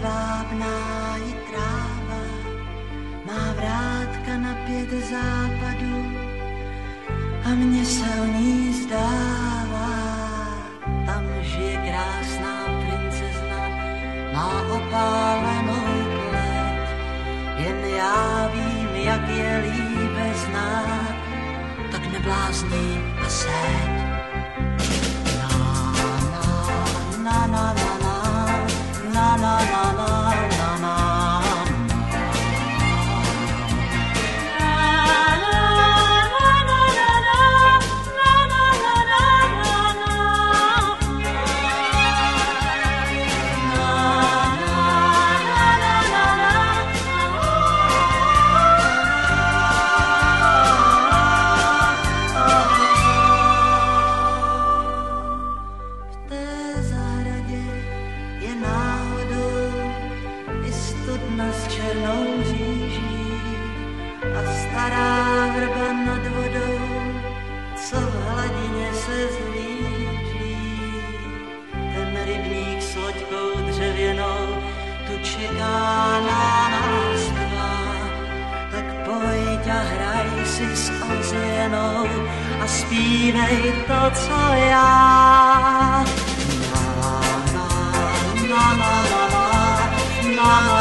hedvábná je tráva, má vrátka na 5 západů a mně se o ní zdává. Tam žije krásná princezna, má opálenou pleť, jen já vím, jak je líbe znát, tak neblázni a seď. Na na na na na na na na na. Stará vrba nad vodou, co v hladině se zhlíží. Ten rybník s loďkou dřevěnou tu čeká na nás dva. Tak pojď a hraj si s ozvěnou a zpívej to, co já. Na na na na na na na.